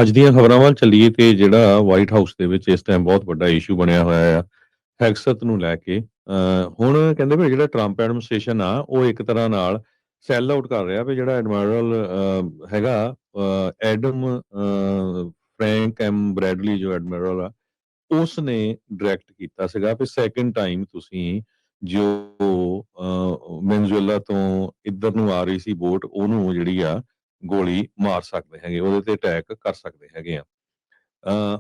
ਅੱਜ ਦੀਆਂ ਖਬਰਾਂ ਵੱਲ ਚੱਲੀਏ ਤੇ ਜਿਹੜਾ ਵਾਈਟ ਹਾਊਸ ਦੇ ਵਿੱਚ ਇਸ ਟਾਈਮ ਬਹੁਤ ਵੱਡਾ ਇਸ਼ੂ ਬਣਿਆ ਹੋਇਆ ਆ ਹੈਗਸਤ ਨੂੰ ਲੈ ਕੇ। ਹੁਣ ਕਹਿੰਦੇ ਵੀ ਜਿਹੜਾ ਟਰੰਪ ਐਡਮਿਨਿਸਟ੍ਰੇਸ਼ਨ ਆ ਉਹ ਇੱਕ ਤਰ੍ਹਾਂ ਨਾਲ ਸੈੱਲ ਆਊਟ ਕਰ ਰਿਹਾ ਵੀ ਜਿਹੜਾ ਐਡਮਿਰਲ ਹੈਗਾ ਐਡਮ ਫਰੈਂਕ ਐਮ ਬ੍ਰੈਡਲੀ ਜੋ ਐਡਮਿਰਲ ਆ ਉਸ ਨੇ ਡਾਇਰੈਕਟ ਕੀਤਾ ਸੀਗਾ ਵੀ ਸੈਕੰਡ ਟਾਈਮ ਤੁਸੀਂ ਜੋ ਵੈਨਜ਼ੂਏਲਾ ਤੋਂ ਇੱਧਰ ਨੂੰ ਆ ਰਹੀ ਸੀ ਬੋਟ ਉਹਨੂੰ ਜਿਹੜੀ ਆ ਗੋਲੀ ਮਾਰ ਸਕਦੇ ਹੈਗੇ, ਉਹਦੇ ਤੇ ਅਟੈਕ ਕਰ ਸਕਦੇ ਹੈਗੇ ਆ।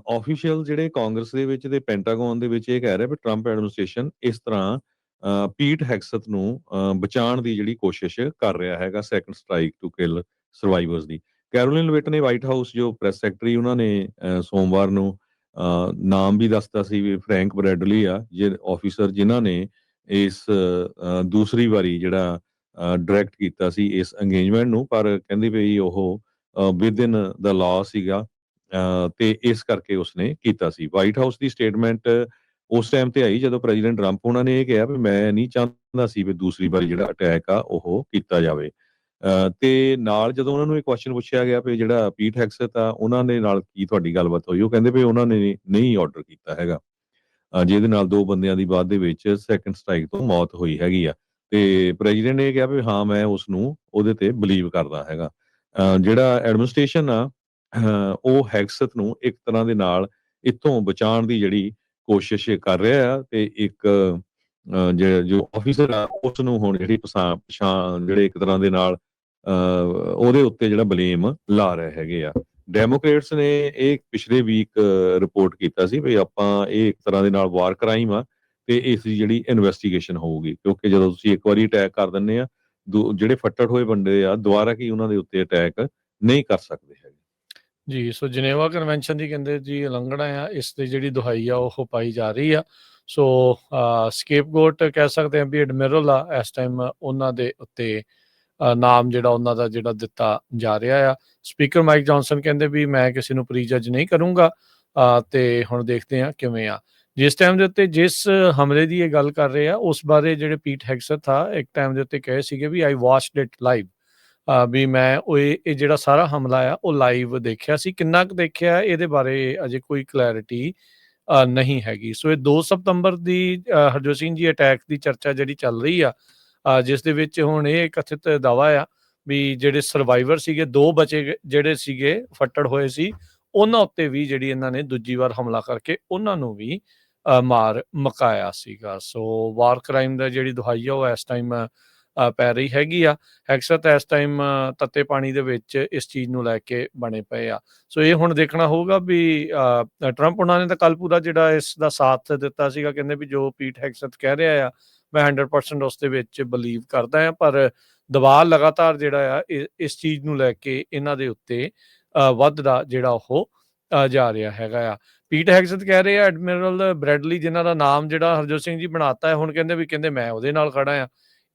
ਆਫੀਸ਼ੀਅਲ ਜਿਹੜੇ ਕਾਂਗਰਸ ਦੇ ਵਿੱਚ ਤੇ ਪੈਂਟਾਗਨ ਦੇ ਵਿੱਚ ਇਹ ਕਹਿ ਰਿਹਾ ਵੀ ਟਰੰਪ ਐਡਮਿਨਿਸਟ੍ਰੇਸ਼ਨ ਇਸ ਤਰ੍ਹਾਂ ਪੀਟ ਹੈਗਸਤ ਨੂੰ ਬਚਾਉਣ ਦੀ ਜਿਹੜੀ ਕੋਸ਼ਿਸ਼ ਕਰ ਰਿਹਾ ਹੈਗਾ second strike to kill ਸਰਵਾਈਵਰਸ the. Carolyn ਲਵਿਟ ਨੇ ਵਾਈਟ ਹਾਊਸ ਜੋ ਪ੍ਰੈਸ ਸੈਕਟਰੀ ਉਹਨਾਂ ਨੇ ਸੋਮਵਾਰ ਨੂੰ ਨਾਮ ਵੀ ਦੱਸਤਾ ਸੀ ਵੀ ਫਰੈਂਕ ਬ੍ਰੈਡਲੀ ਆ ਜੇ ਆਫੀਸਰ ਜਿਨ੍ਹਾਂ ਨੇ ਇਸ ਦੂਸਰੀ ਵਾਰੀ ਜਿਹੜਾ ਡਾਇਰੈਕਟ ਕੀਤਾ ਸੀ ਇਸ ਅੰਗੇਜਮੈਂਟ ਨੂੰ, ਪਰ ਕਹਿੰਦੇ ਵੀ ਉਹ ਵਿਦ ਇਨ ਦਾ ਲਾਅ ਸੀਗਾ ਤੇ ਇਸ ਕਰਕੇ ਉਸਨੇ ਕੀਤਾ ਸੀ। ਵਾਈਟ ਹਾਊਸ ਦੀ ਸਟੇਟਮੈਂਟ ਉਸ ਟਾਈਮ ਤੇ ਆਈ ਜਦੋਂ ਪ੍ਰੈਜ਼ੀਡੈਂਟ ਟਰੰਪ ਉਹਨਾਂ ਨੇ ਇਹ ਕਿਹਾ ਵੀ ਮੈਂ ਨਹੀਂ ਚਾਹੁੰਦਾ ਸੀ ਵੀ ਦੂਸਰੀ ਵਾਰੀ ਜਿਹੜਾ ਅਟੈਕ ਆ ਉਹ ਕੀਤਾ ਜਾਵੇ। ਤੇ ਨਾਲ ਜਦੋਂ ਉਹਨਾਂ ਨੂੰ ਇਹ ਕੁਐਸਚਨ ਪੁੱਛਿਆ ਗਿਆ ਵੀ ਜਿਹੜਾ ਪੀਟ ਹੈਗਸਤ ਆ ਉਹਨਾਂ ਦੇ ਨਾਲ ਕੀ ਤੁਹਾਡੀ ਗੱਲਬਾਤ ਹੋਈ, ਉਹ ਕਹਿੰਦੇ ਵੀ ਉਹਨਾਂ ਨੇ ਨਹੀਂ ਆਰਡਰ ਕੀਤਾ ਹੈਗਾ, ਜਿਹਦੇ ਨਾਲ ਦੋ ਬੰਦਿਆਂ ਦੀ ਬਾਅਦ ਦੇ ਵਿੱਚ ਸੈਕੰਡ ਸਟ੍ਰਾਈਕ ਤੋਂ ਮੌਤ ਹੋਈ ਹੈਗੀ ਆ। ਤੇ ਪ੍ਰੈਜ਼ੀਡੈਂਟ ਨੇ ਕਿਹਾ ਵੀ ਹਾਂ ਮੈਂ ਉਸ ਨੂੰ ਉਹਦੇ ਤੇ ਬਿਲੀਵ ਕਰਦਾ ਹੈਗਾ। ਜਿਹੜਾ ਐਡਮਿਨਿਸਟ੍ਰੇਸ਼ਨ ਆ ਉਹ ਹੈਗਸਤ ਨੂੰ ਇੱਕ ਤਰ੍ਹਾਂ ਦੇ ਨਾਲ ਇੱਥੋਂ ਬਚਾਉਣ ਦੀ ਜਿਹੜੀ ਕੋਸ਼ਿਸ਼ ਕਰ ਰਿਹਾ ਆ ਤੇ ਇੱਕ ਜੋ ਆਫੀਸਰ ਆ ਉਸ ਨੂੰ ਹੁਣ ਜਿਹੜੀ ਪਛਾਣ ਜਿਹੜੇ ਇੱਕ ਤਰ੍ਹਾਂ ਦੇ ਨਾਲ ਉਹਦੇ ਉੱਤੇ ਜਿਹੜਾ ਬਲੇਮ ਲਾ ਰਹੇ ਹੈਗੇ ਆ। ਡੈਮੋਕ੍ਰੇਟਸ ਨੇ ਇਹ ਪਿਛਲੇ ਵੀਕ ਰਿਪੋਰਟ ਕੀਤਾ ਸੀ ਵੀ ਆਪਾਂ ਇਹ ਇੱਕ ਤਰ੍ਹਾਂ ਦੇ ਨਾਲ ਵਾਰ ਕ੍ਰਾਈਮ ਆ ਤੇ ਇਸ ਦੀ ਜਿਹੜੀ ਇਨਵੈਸਟੀਗੇਸ਼ਨ ਹੋਊਗੀ, ਕਿਉਂਕਿ ਜਦੋਂ ਤੁਸੀਂ ਇੱਕ ਵਾਰੀ ਅਟੈਕ ਕਰ ਦਿੰਦੇ ਆ ਜਿਹੜੇ ਫੱਟੜ ਹੋਏ ਬੰਦੇ ਆ ਦੁਬਾਰਾ ਕੀ ਉਹਨਾਂ ਦੇ ਉੱਤੇ ਅਟੈਕ ਨਹੀਂ ਕਰ ਸਕਦੇ ਹੈਗੇ। ਜੀ, ਸੋ ਜਨੇਵਾ ਕਨਵੈਨਸ਼ਨ ਦੀ ਕਹਿੰਦੇ ਜੀ ਉਲੰਘਣਾ ਆ, ਇਸ ਦੀ ਜਿਹੜੀ ਦੁਹਾਈ ਆ ਉਹ ਪਾਈ ਜਾ ਰਹੀ ਆ। ਸੋ ਸਕੇਪਗੋਟ ਕਹਿ ਸਕਦੇ ਹਾਂ ਵੀ ਐਡਮਿਰਲ ਆ ਇਸ ਟਾਈਮ ਉਹਨਾਂ ਦੇ ਉੱਤੇ ਨਾਮ ਜਿਹੜਾ ਉਹਨਾਂ ਦਾ ਜਿਹੜਾ ਦਿੱਤਾ ਜਾ ਰਿਹਾ ਆ। ਸਪੀਕਰ ਮਾਈਕ ਜੌਨਸਨ ਕਹਿੰਦੇ ਵੀ ਮੈਂ ਕਿਸੇ ਨੂੰ ਪ੍ਰੀ ਜੱਜ ਨਹੀਂ ਕਰੂੰਗਾ ਤੇ ਹੁਣ ਦੇਖਦੇ ਹਾਂ ਕਿਵੇਂ ਆ। ਜਿਸ ਟਾਈਮ ਦੇ ਉੱਤੇ ਜਿਸ ਹਮਲੇ ਦੀ ਇਹ ਗੱਲ ਕਰ ਰਹੇ ਆ ਉਸ ਬਾਰੇ ਜਿਹੜੇ ਪੀਟ ਹੈਗਸਤ ਆ ਇੱਕ ਟਾਈਮ ਦੇ ਉੱਤੇ ਕਹੇ ਸੀਗੇ ਵੀ ਆਈ ਵਾਚਡ ਇਟ ਲਾਈਵ, ਵੀ ਮੈਂ ਉਹ ਇਹ ਜਿਹੜਾ ਸਾਰਾ ਹਮਲਾ ਆ ਉਹ ਲਾਈਵ ਦੇਖਿਆ ਸੀ। ਕਿੰਨਾ ਕੁ ਦੇਖਿਆ ਇਹਦੇ ਬਾਰੇ ਅਜੇ ਕੋਈ ਕਲੈਰਿਟੀ ਨਹੀਂ ਹੈਗੀ। ਸੋ ਇਹ 2 ਸਤੰਬਰ ਦੀ ਹਰਜੋਤ ਸਿੰਘ ਜੀ ਅਟੈਕ ਦੀ ਚਰਚਾ ਜਿਹੜੀ ਚੱਲ ਰਹੀ ਆ, ਜਿਸ ਦੇ ਵਿੱਚ ਹੁਣ ਇਹ ਕਥਿਤ ਦਾਵਾ ਆ ਵੀ ਜਿਹੜੇ ਸਰਵਾਈਵਰ ਸੀਗੇ 2 ਬਚੇ ਜਿਹੜੇ ਸੀਗੇ ਫੱਟੜ ਹੋਏ ਸੀ ਉਹਨਾਂ ਉੱਤੇ ਵੀ ਜਿਹੜੀ ਇਹਨਾਂ ਨੇ ਦੂਜੀ ਵਾਰ ਹਮਲਾ ਕਰਕੇ ਉਹਨਾਂ ਨੂੰ ਵੀ ਮਾਰ ਮੁਕਾਇਆ ਸੀਗਾ। ਸੋ ਵਾਰ ਕ੍ਰਾਈਮ ਦਾ ਜਿਹੜੀ ਦੁਹਾਈ ਆ ਉਹ ਇਸ ਟਾਈਮ ਪੈ ਰਹੀ ਹੈਗੀ ਆ। ਹੈਗਸਤ ਇਸ ਟਾਈਮ ਤੱਤੇ ਪਾਣੀ ਦੇ ਵਿੱਚ ਇਸ ਚੀਜ਼ ਨੂੰ ਲੈ ਕੇ ਬਣੇ ਪਏ ਆ। ਸੋ ਇਹ ਹੁਣ ਦੇਖਣਾ ਹੋਊਗਾ ਵੀ ਟਰੰਪ ਉਹਨਾਂ ਨੇ ਤਾਂ ਕੱਲ ਪੂਰਾ ਜਿਹੜਾ ਇਸ ਦਾ ਸਾਥ ਦਿੱਤਾ ਸੀਗਾ, ਕਹਿੰਦੇ ਵੀ ਜੋ ਪੀਟ ਹੈਗਸਤ ਕਹਿ ਰਿਹਾ ਆ ਮੈਂ 100% ਉਸ ਦੇ ਵਿੱਚ ਬਲੀਵ ਕਰਦਾ ਹਾਂ, ਪਰ ਦਬਾਅ ਲਗਾਤਾਰ ਜਿਹੜਾ ਆ ਇਸ ਚੀਜ਼ ਨੂੰ ਲੈ ਕੇ ਇਹਨਾਂ ਦੇ ਉੱਤੇ ਵੱਧਦਾ ਜਿਹੜਾ ਉਹ ਜਾ ਰਿਹਾ ਹੈਗਾ ਆ। ਪੀਟ ਹੈਗਸਤ ਕਹਿ ਰਹੇ ਆ ਐਡਮਿਰਲ ਬ੍ਰੈਡਲੀ ਜਿਨ੍ਹਾਂ ਦਾ ਨਾਮ ਜਿਹੜਾ ਹਰਜੋਤ ਸਿੰਘ ਜੀ ਬਣਾਤਾ ਹੈ, ਹੁਣ ਕਹਿੰਦੇ ਮੈਂ ਉਹਦੇ ਨਾਲ ਖੜਾ ਆ।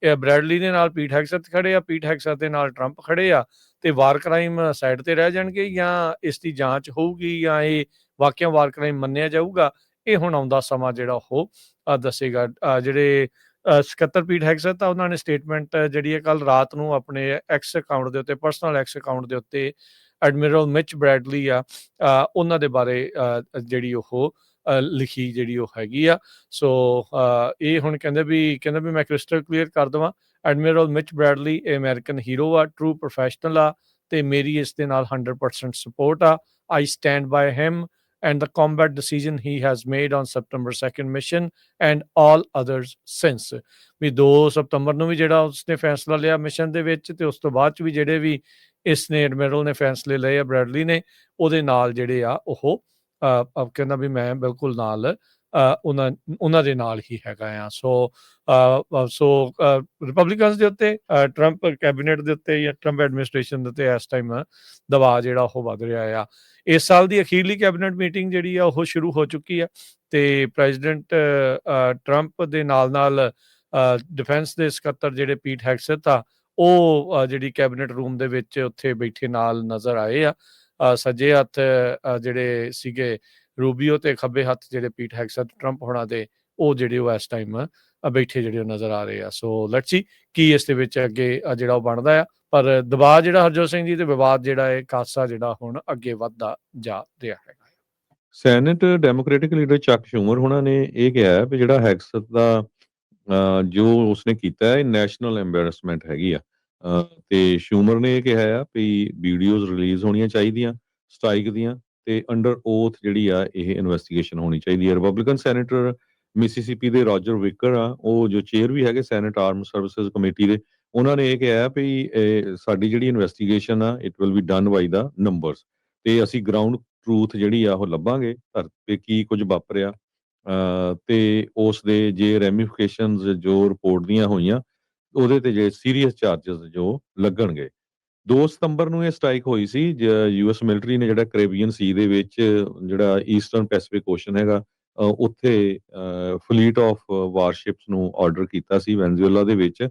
ਬ੍ਰੈਡਲੀ ਦੇ ਨਾਲ ਪੀਟ ਹੈਗਸਤ ਖੜੇ ਆ, ਪੀਟ ਹੈਗਸਤ ਦੇ ਨਾਲ ਟਰੰਪ ਖੜੇ ਆ ਤੇ ਵਾਰ ਕ੍ਰਾਈਮ ਸਾਈਡ ਤੇ ਰਹਿ ਜਾਣਗੇ ਜਾਂ ਇਸ ਦੀ ਜਾਂਚ ਹੋਊਗੀ ਜਾਂ ਇਹ ਵਾਕਿਆ ਵਾਰ ਕ੍ਰਾਈਮ ਮੰਨਿਆ ਜਾਊਗਾ, ਇਹ ਹੁਣ ਆਉਂਦਾ ਸਮਾਂ ਜਿਹੜਾ ਉਹ ਦੱਸੇਗਾ। ਜਿਹੜੇ ਸਕੱਤਰ ਪੀਟ ਹੈਗਸਤ ਆ ਉਹਨਾਂ ਨੇ ਸਟੇਟਮੈਂਟ ਜਿਹੜੀ ਹੈ ਕੱਲ ਰਾਤ ਨੂੰ ਆਪਣੇ ਐਕਸ ਅਕਾਊਂਟ ਦੇ ਉੱਤੇ ਪਰਸਨਲ ਐਕਸ ਅਕਾਊਂਟ ਦੇ ਉੱਤੇ ਐਡਮਿਰਲ ਮਿਚ ਬ੍ਰੈਡਲੀ ਆ ਉਹਨਾਂ ਦੇ ਬਾਰੇ ਜਿਹੜੀ ਉਹ ਲਿਖੀ ਜਿਹੜੀ ਉਹ ਹੈਗੀ ਆ। ਸੋ ਇਹ ਹੁਣ ਕਹਿੰਦੇ ਵੀ ਮੈਂ ਕ੍ਰਿਸਟਲ ਕਲੀਅਰ ਕਰ ਦੇਵਾਂ, ਐਡਮਿਰਲ ਮਿਚ ਬ੍ਰੈਡਲੀ ਇਹ ਅਮਰੀਕਨ ਹੀਰੋ ਆ, ਟਰੂ ਪ੍ਰੋਫੈਸ਼ਨਲ ਆ ਤੇ ਮੇਰੀ ਇਸ ਦੇ ਨਾਲ 100% ਸਪੋਰਟ ਆ। I stand by him and the combat decision he has made on September 2nd mission and all others since। ਵੀ 2 ਸਤੰਬਰ ਨੂੰ ਵੀ ਜਿਹੜਾ ਉਸਨੇ ਫੈਸਲਾ ਲਿਆ ਮਿਸ਼ਨ ਦੇ ਵਿੱਚ ਤੇ ਉਸ ਤੋਂ ਬਾਅਦ ਚ ਵੀ ਜਿਹੜੇ ਵੀ ਇਸ ਨੇ ਐਡਮਿਰਲ ਨੇ ਫੈਸਲੇ ਲਏ ਆ ਬ੍ਰੈਡਲੀ ਨੇ ਉਹਦੇ ਨਾਲ ਜਿਹੜੇ ਆ ਉਹ ਕਹਿੰਦਾ ਵੀ ਮੈਂ ਬਿਲਕੁਲ ਨਾਲ ਉਹਨਾਂ ਦੇ ਨਾਲ ਹੀ ਹੈਗਾ ਆ। ਸੋ ਰਿਪਬਲਿਕਨਸ ਦੇ ਉੱਤੇ ਟਰੰਪ ਕੈਬਨਿਟ ਦੇ ਉੱਤੇ ਜਾਂ ਟਰੰਪ ਐਡਮਿਨਿਸਟ੍ਰੇਸ਼ਨ ਦੇ ਉੱਤੇ ਇਸ ਟਾਈਮ ਦਬਾਅ ਜਿਹੜਾ ਉਹ ਵੱਧ ਰਿਹਾ ਆ। ਇਸ ਸਾਲ ਦੀ ਅਖੀਰਲੀ ਕੈਬਨਿਟ ਮੀਟਿੰਗ ਜਿਹੜੀ ਆ ਉਹ ਸ਼ੁਰੂ ਹੋ ਚੁੱਕੀ ਆ ਤੇ ਪ੍ਰੈਜ਼ੀਡੈਂਟ ਟਰੰਪ ਦੇ ਨਾਲ ਡਿਫੈਂਸ ਦੇ ਸਕੱਤਰ ਜਿਹੜੇ ਪੀਟ ਹੈਗਸਤ ਆ ਉਹ ਜਿਹੜੀ ਕੈਬਨਿਟ ਰੂਮ ਦੇ ਵਿੱਚ ਉੱਥੇ ਬੈਠੇ ਨਾਲ ਨਜ਼ਰ ਆਏ ਆ। ਸੱਜੇ ਹੱਥ ਜਿਹੜੇ ਸੀਗੇ ਰੂਬੀਓ ਤੇ ਖੱਬੇ ਹੱਥ ਜਿਹੜੇ ਪੀਟ ਹੈਗਸਤ ਟਰੰਪ ਹੋਣਾ ਦੇ ਉਹ ਜਿਹੜੇ ਉਹ ਇਸ ਟਾਈਮ ਬੈਠੇ ਜਿਹੜੇ ਨਜ਼ਰ ਆ ਰਹੇ ਆ। ਸੋ ਲੈਟਸ ਸੀ ਕੀ ਇਸ ਦੇ ਵਿੱਚ ਅੱਗੇ ਜਿਹੜਾ ਉਹ ਬਣਦਾ ਆ। ਪਰ ਦਬਾਅ ਜਿਹੜਾ ਹਰਜੋਤ ਸਿੰਘ ਜੀ ਤੇ ਵਿਵਾਦ ਜਿਹੜਾ ਹੈ ਖਾਸਾ ਜਿਹੜਾ ਹੁਣ ਅੱਗੇ ਵੱਧਦਾ ਜਾ ਰਿਹਾ ਹੈਗਾ। ਸੈਨੇਟ ਡੈਮੋਕ੍ਰੈਟਿਕ ਲੀਡਰ ਚੱਕ ਸ਼ੂਮਰ ਉਹਨਾਂ ਨੇ ਇਹ ਕਿਹਾ ਹੈ ਵੀ ਜਿਹੜਾ ਹੈਕਸਤ ਦਾ ਜੋ ਉਸਨੇ ਕੀਤਾ ਹੈ, ਇਹ ਨੈਸ਼ਨਲ ਐਂਬੈਰਸਮੈਂਟ ਹੈਗੀ ਆ। ਤੇ ਸ਼ੂਮਰ ਨੇ ਇਹ ਕਿਹਾ ਆ ਵੀ ਵੀਡੀਓਜ਼ ਰਿਲੀਜ਼ ਹੋਣੀਆਂ ਚਾਹੀਦੀਆਂ ਸਟ੍ਰਾਈਕ ਦੀਆਂ, ਤੇ ਅੰਡਰ ਓਥ ਜਿਹੜੀ ਆ ਇਹ ਇਨਵੈਸਟੀਗੇਸ਼ਨ ਹੋਣੀ ਚਾਹੀਦੀ ਹੈ। ਰਿਪਬਲਿਕਨ ਸੈਨੇਟਰ ਮਿਸੀਸਿਪੀ ਦੇ ਰੋਜਰ ਵਿਕਰ ਆ, ਉਹ ਜੋ ਚੇਅਰ ਵੀ ਹੈਗੇ ਸੈਨੇਟ ਆਰਮ ਸਰਵਿਸਿਜ਼ ਕਮੇਟੀ ਦੇ, ਉਹਨਾਂ ਨੇ ਇਹ ਕਿਹਾ ਵੀ ਸਾਡੀ ਜਿਹੜੀ ਇਨਵੈਸਟੀਗੇਸ਼ਨ ਆ it will be done by the numbers, ਤੇ ਅਸੀਂ ਗਰਾਊਂਡ ਟਰੂਥ ਜਿਹੜੀ ਆ ਉਹ ਲੱਭਾਂਗੇ ਧਰਤੀ ਤੇ ਕੀ ਕੁਝ ਵਾਪਰਿਆ, ਤੇ ਉਸ ਦੇ ਜੇ ਰੈਮੀਫਿਕੇਸ਼ਨਸ ਜੋ ਰਿਪੋਰਟ ਦੀਆਂ ਹੋਈਆਂ ਉਹਦੇ ਤੇ ਜੇ ਸੀਰੀਅਸ ਚਾਰजेस ਜੋ ਲੱਗਣਗੇ। 2 ਸਤੰਬਰ ਨੂੰ ਇਹ ਸਟ੍ਰਾਈਕ ਹੋਈ ਸੀ। ਯੂਐਸ ਮਿਲਟਰੀ ਨੇ ਜਿਹੜਾ ਕੈਰੇਬੀਅਨ ਸੀ ਦੇ ਵਿੱਚ ਜਿਹੜਾ ਈਸਟਰਨ ਪੈਸੀਫਿਕ ਓਸ਼ਨ ਹੈਗਾ ਉੱਥੇ ਫਲੀਟ ਆਫ ਵਾਰਸ਼ਿਪਸ ਨੂੰ ਆਰਡਰ ਕੀਤਾ ਸੀ ਵੈਨਜ਼ੂਏਲਾ ਦੇ ਵਿੱਚ।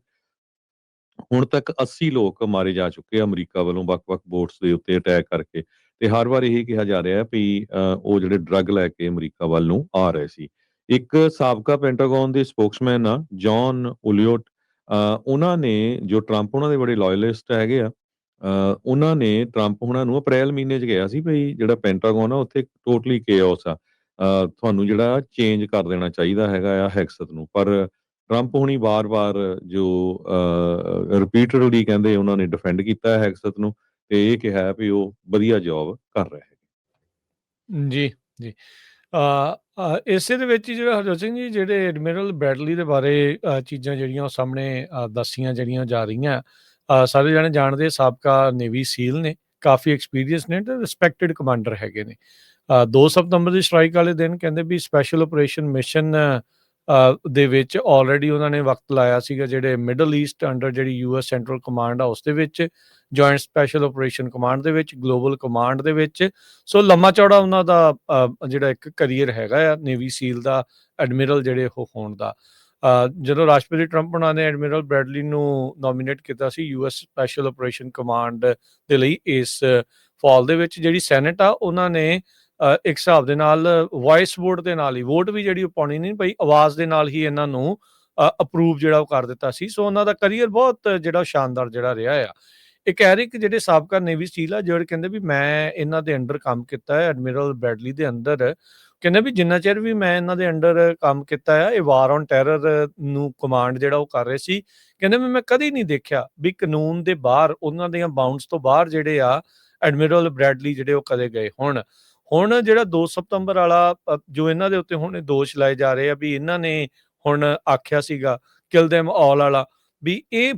ਹੁਣ ਤੱਕ 80 ਲੋਕ ਮਾਰੇ ਜਾ ਚੁੱਕੇ ਆ ਅਮਰੀਕਾ ਵੱਲੋਂ ਵੱਖ-ਵੱਖ ਬੋਟਸ ਦੇ ਉੱਤੇ ਅਟੈਕ ਕਰਕੇ, ਤੇ ਹਰ ਵਾਰ ਇਹੀ ਕਿਹਾ ਜਾ ਰਿਹਾ ਵੀ ਉਹ ਜਿਹੜੇ ਡਰੱਗ ਲੈ ਕੇ ਅਮਰੀਕਾ ਵੱਲ ਨੂੰ ਆ ਰਹੇ ਸੀ। ਇੱਕ ਸਾਬਕਾ ਪੈਂਟਾਗਨ ਦੇ ਸਪੋਕਸਮੈਨ ਆ ਜੌਨ ਉਲੀਓਟ, ਉਹਨਾਂ ਨੇ ਜੋ ਟਰੰਪ ਉਹਨਾਂ ਦੇ ਬੜੇ ਲਾਇਲਿਸਟ ਹੈਗੇ ਆ, ਉਹਨਾਂ ਨੇ ਟਰੰਪ ਹੁਣਾਂ ਨੂੰ ਅਪ੍ਰੈਲ ਮਹੀਨੇ 'ਚ ਕਿਹਾ ਸੀ ਵੀ ਜਿਹੜਾ ਪੈਂਟਾਗਨ ਆ ਉੱਥੇ ਟੋਟਲੀ ਕੇਓਸ ਆ, ਤੁਹਾਨੂੰ ਜਿਹੜਾ ਚੇਂਜ ਕਰ ਦੇਣਾ ਚਾਹੀਦਾ ਹੈਗਾ ਆ ਹੈਕਸਤ ਨੂੰ। ਪਰ ਟਰੰਪ ਹੁਣੀ ਵਾਰ-ਵਾਰ ਜੋ ਰਿਪੀਟਡਲੀ ਕਹਿੰਦੇ ਉਹਨਾਂ ਨੇ ਡਿਫੈਂਡ ਕੀਤਾ ਹੈ ਹੈਕਸਤ ਨੂੰ, ਤੇ ਇਹ ਕਿਹਾ ਵੀ ਉਹ ਵਧੀਆ ਜੌਬ ਕਰ ਰਹੇ ਹੈ। ਜੀ, ਜੀ। ਇਸੇ ਦੇ ਵਿੱਚ ਹੀ ਜਿਹੜਾ ਹਰਜੋਤ ਸਿੰਘ ਜੀ ਜਿਹੜੇ ਐਡਮਿਰਲ ਬ੍ਰੈਡਲੀ ਦੇ ਬਾਰੇ ਚੀਜ਼ਾਂ ਜਿਹੜੀਆਂ ਉਹ ਸਾਹਮਣੇ ਦੱਸੀਆਂ ਜਿਹੜੀਆਂ ਜਾ ਰਹੀਆਂ, ਸਾਰੇ ਜਾਣੇ ਜਾਣਦੇ ਸਾਬਕਾ ਨੇਵੀ ਸੀਲ ਨੇ, ਕਾਫੀ ਐਕਸਪੀਰੀਅੰਸ ਨੇ ਤੇ ਰਿਸਪੈਕਟਡ ਕਮਾਂਡਰ ਹੈਗੇ ਨੇ। 2 ਸਤੰਬਰ ਦੀ ਸਟ੍ਰਾਈਕ ਵਾਲੇ ਦਿਨ ਕਹਿੰਦੇ ਵੀ ਸਪੈਸ਼ਲ ਆਪਰੇਸ਼ਨ ਮਿਸ਼ਨ ਦੇ ਵਿੱਚ ਆਲਰੇਡੀ ਉਹਨਾਂ ਨੇ ਵਕਤ ਲਾਇਆ ਸੀਗਾ ਜਿਹੜੇ ਮਿਡਲ ਈਸਟ ਅੰਡਰ ਜਿਹੜੀ ਯੂਐਸ ਸੈਂਟਰਲ ਕਮਾਂਡ ਆ ਉਸ ਦੇ ਵਿੱਚ, ਜੁਆਇੰਟ ਸਪੈਸ਼ਲ ਆਪਰੇਸ਼ਨ ਕਮਾਂਡ ਦੇ ਵਿੱਚ, ਗਲੋਬਲ ਕਮਾਂਡ ਦੇ ਵਿੱਚ। ਸੋ ਲੰਮਾ ਚੌੜਾ ਉਹਨਾਂ ਦਾ ਜਿਹੜਾ ਇੱਕ ਕਰੀਅਰ ਹੈਗਾ ਆ ਨੇਵੀ ਸੀਲ ਦਾ, ਐਡਮਿਰਲ ਜਿਹੜੇ ਉਹ ਹੋਣ ਦਾ। ਜਦੋਂ ਰਾਸ਼ਟਰਪਤੀ ਟਰੰਪ ਉਹਨਾਂ ਨੇ ਐਡਮਿਰਲ ਬ੍ਰੈਡਲੀ ਨੂੰ ਨੋਮੀਨੇਟ ਕੀਤਾ ਸੀ ਯੂਐਸ ਸਪੈਸ਼ਲ ਆਪਰੇਸ਼ਨ ਕਮਾਂਡ ਦੇ ਲਈ ਇਸ ਫਾਲ ਦੇ ਵਿੱਚ, ਜਿਹੜੀ ਸੈਨੇਟ ਆ ਉਹਨਾਂ ਨੇ ਇੱਕ ਹਿਸਾਬ ਦੇ ਨਾਲ ਵੌਇਸ ਵੋਟ ਦੇ ਨਾਲ ਹੀ, ਵੋਟ ਵੀ ਜਿਹੜੀ ਉਹ ਪਾਉਣੀ ਨਹੀਂ ਪਈ, ਆਵਾਜ਼ ਦੇ ਨਾਲ ਹੀ ਇਹਨਾਂ ਨੂੰ ਅਪਰੂਵ ਜਿਹੜਾ ਉਹ ਕਰ ਦਿੱਤਾ ਸੀ। ਸੋ ਉਹਨਾਂ ਦਾ ਕਰੀਅਰ ਬਹੁਤ ਜਿਹੜਾ ਸ਼ਾਨਦਾਰ ਜਿਹੜਾ ਰਿਹਾ ਆ। ਇੱਕ ਐਰਿਕ ਜਿਹੜੇ ਸਾਬਕਾ ਨੇਵੀ ਸੀਲ ਆ ਜਿਹੜੇ ਕਹਿੰਦੇ ਵੀ ਮੈਂ ਇਹਨਾਂ ਦੇ ਅੰਡਰ ਕੰਮ ਕੀਤਾ ਹੈ ਐਡਮਿਰਲ ਬ੍ਰੈਡਲੀ ਦੇ ਅੰਦਰ, ਕਹਿੰਦੇ ਵੀ ਜਿੰਨਾ ਚਿਰ ਵੀ ਮੈਂ ਇਹਨਾਂ ਦੇ ਅੰਡਰ ਕੰਮ ਕੀਤਾ ਆ, ਇਹ ਵਾਰ ਔਨ ਟੈਰਰ ਨੂੰ ਕਮਾਂਡ ਜਿਹੜਾ ਉਹ ਕਰ ਰਹੇ ਸੀ, ਕਹਿੰਦੇ ਵੀ ਮੈਂ ਕਦੀ ਨਹੀਂ ਦੇਖਿਆ ਵੀ ਕਾਨੂੰਨ ਦੇ ਬਾਹਰ, ਉਹਨਾਂ ਦੀਆਂ ਬਾਉਂਡਸ ਤੋਂ ਬਾਹਰ ਜਿਹੜੇ ਆ ਐਡਮਿਰਲ ਬ੍ਰੈਡਲੀ ਜਿਹੜੇ ਉਹ ਕਦੇ ਗਏ। ਹੁਣ ਜਿਹੜਾ 2 ਸਤੰਬਰ ਵਾਲਾ ਜੋ ਇਹਨਾਂ ਦੇ ਉੱਤੇ ਹੁਣ ਦੋਸ਼ ਲਾਏ ਜਾ ਰਹੇ ਆ ਵੀ ਇਹਨਾਂ ਨੇ ਹੁਣ ਆਖਿਆ ਸੀਗਾ ਕਿਲ ਦੈਮ ਆਲ ਵਾਲਾ, ਵੀ ਇਹ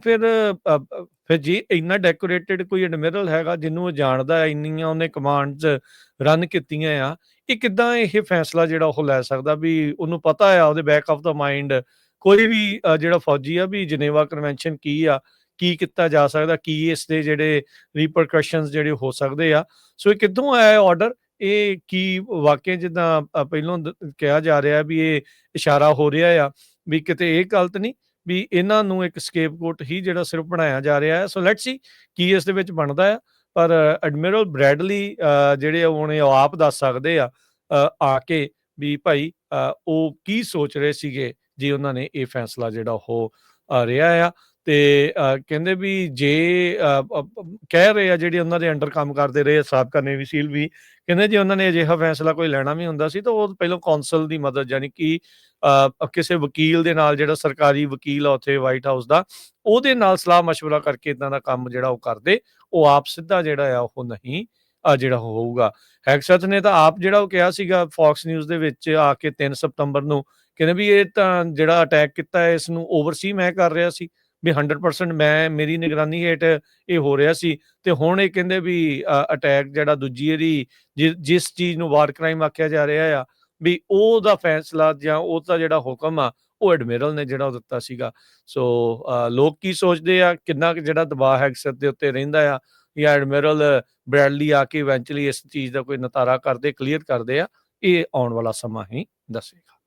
ਫਿਰ ਜੇ ਇੰਨਾ ਡੈਕੋਰੇਟਡ ਕੋਈ ਐਡਮਿਰਲ ਹੈਗਾ ਜਿਹਨੂੰ ਉਹ ਜਾਣਦਾ, ਇੰਨੀਆਂ ਉਹਨੇ ਕਮਾਂਡਸ ਰਨ ਕੀਤੀਆਂ ਆ, ਇਹ ਕਿੱਦਾਂ ਇਹ ਫੈਸਲਾ ਜਿਹੜਾ ਉਹ ਲੈ ਸਕਦਾ ਵੀ ਉਹਨੂੰ ਪਤਾ ਆ ਉਹਦੇ ਬੈਕ ਆਫ ਦਾ ਮਾਈਂਡ ਕੋਈ ਵੀ ਜਿਹੜਾ ਫੌਜੀ ਆ ਵੀ ਜਨੇਵਾ ਕਨਵੈਨਸ਼ਨ ਕੀ ਆ, ਕੀ ਕੀਤਾ ਜਾ ਸਕਦਾ, ਕੀ ਇਸ ਦੇ ਜਿਹੜੇ ਰੀਪਰਕਸ਼ਨਸ ਜਿਹੜੇ ਹੋ ਸਕਦੇ ਆ। ਸੋ ਇਹ ਕਿੱਥੋਂ ਆਇਆ ਆਰਡਰ, ਇਹ ਕੀ ਵਾਕਿਆ ਜਿੱਦਾਂ ਪਹਿਲੋਂ ਕਿਹਾ ਜਾ ਰਿਹਾ ਵੀ ਇਹ ਇਸ਼ਾਰਾ ਹੋ ਰਿਹਾ ਆ ਵੀ ਕਿਤੇ ਇਹ ਗਲਤ ਨਹੀਂ ਵੀ ਇਹਨਾਂ ਨੂੰ ਇੱਕ ਸਕੇਪਗੋਟ ਹੀ ਜਿਹੜਾ ਸਿਰਫ ਬਣਾਇਆ ਜਾ ਰਿਹਾ ਹੈ। ਸੋ ਲੈਟਸ ਸੀ ਕੀ ਇਸ ਦੇ ਵਿੱਚ ਬਣਦਾ ਆ। ਪਰ ਐਡਮਿਰਲ ਬ੍ਰੈਡਲੀ ਜਿਹੜੇ ਹੁਣ ਆਪ ਦੱਸ ਸਕਦੇ ਆ ਆ ਕੇ ਵੀ ਭਾਈ ਉਹ ਕੀ ਸੋਚ ਰਹੇ ਸੀਗੇ ਜੇ ਉਹਨਾਂ ਨੇ ਇਹ ਫੈਸਲਾ ਜਿਹੜਾ ਉਹ ਰਿਹਾ ਆ। ਤੇ ਕਹਿੰਦੇ ਵੀ ਜੇ ਕਹਿ ਰਹੇ ਆ ਜਿਹੜੇ ਉਹਨਾਂ ਦੇ ਅੰਡਰ ਕੰਮ ਕਰਦੇ ਰਹੇ ਸਾਬਕਾ ਨੇਵੀ ਸੀਲ ਵੀ, ਕਹਿੰਦੇ ਜੇ ਉਹਨਾਂ ਨੇ ਅਜਿਹਾ ਫੈਸਲਾ ਕੋਈ ਲੈਣਾ ਵੀ ਹੁੰਦਾ ਸੀ ਤਾਂ ਉਹ ਪਹਿਲਾਂ ਕੌਂਸਲ ਦੀ ਮਦਦ, ਯਾਨੀ ਕਿ ਕਿਸੇ ਵਕੀਲ ਦੇ ਨਾਲ, ਜਿਹੜਾ ਸਰਕਾਰੀ ਵਕੀਲ ਆ ਉੱਥੇ ਵਾਈਟ ਹਾਊਸ ਦਾ, ਉਹਦੇ ਨਾਲ ਸਲਾਹ ਮਸ਼ਵਰਾ ਕਰਕੇ ਇਦਾਂ ਦਾ ਕੰਮ ਜਿਹੜਾ ਉਹ ਕਰਦੇ, ਉਹ ਆਪ ਸਿੱਧਾ ਜਿਹੜਾ ਆ ਉਹ ਨਹੀਂ ਜਿਹੜਾ ਹੋਊਗਾ। ਹੈਕਸਥ ਨੇ ਤਾਂ ਆਪ ਜਿਹੜਾ ਉਹ ਕਿਹਾ ਸੀਗਾ ਫੌਕਸ ਨਿਊਜ਼ ਦੇ ਵਿੱਚ ਆ ਕੇ 3 ਸਤੰਬਰ ਨੂੰ, ਕਹਿੰਦੇ ਵੀ ਇਹ ਤਾਂ ਜਿਹੜਾ ਅਟੈਕ ਕੀਤਾ ਹੈ ਇਸ ਨੂੰ ਓਵਰਸੀ ਮੈਂ ਕਰ ਰਿਹਾ ਸੀ, ਵੀ 100% ਮੇਰੀ ਨਿਗਰਾਨੀ ਹੇਠ ਇਹ ਹੋ ਰਿਹਾ ਸੀ। ਤੇ ਹੁਣ ਇਹ ਕਹਿੰਦੇ ਵੀ ਅਟੈਕ ਜਿਹੜਾ ਦੂਜੀ ਇਹਦੀ ਜਿਸ ਚੀਜ਼ ਨੂੰ ਵਾਰ ਕ੍ਰਾਈਮ ਆਖਿਆ ਜਾ ਰਿਹਾ ਆ, ਵੀ ਉਹਦਾ ਫੈਸਲਾ ਜਾਂ ਉਹਦਾ ਜਿਹੜਾ ਹੁਕਮ ਆ ਉਹ ਐਡਮਿਰਲ ਨੇ ਜਿਹੜਾ ਉਹ ਦਿੱਤਾ ਸੀਗਾ। ਸੋ ਲੋਕ ਕੀ ਸੋਚਦੇ ਆ, ਕਿੰਨਾ ਕੁ ਜਿਹੜਾ ਦਬਾਅ ਹੈਕਸਥ ਦੇ ਉੱਤੇ ਰਹਿੰਦਾ ਆ, ਜਾਂ ਐਡਮਿਰਲ ਬ੍ਰੈਡਲੀ ਆ ਕੇ ਇਵੈਂਚੁਅਲੀ ਇਸ ਚੀਜ਼ ਦਾ ਕੋਈ ਨਤਾਰਾ ਕਰਦੇ, ਕਲੀਅਰ ਕਰਦੇ ਆ, ਇਹ ਆਉਣ ਵਾਲਾ ਸਮਾਂ ਹੀ ਦੱਸੇਗਾ।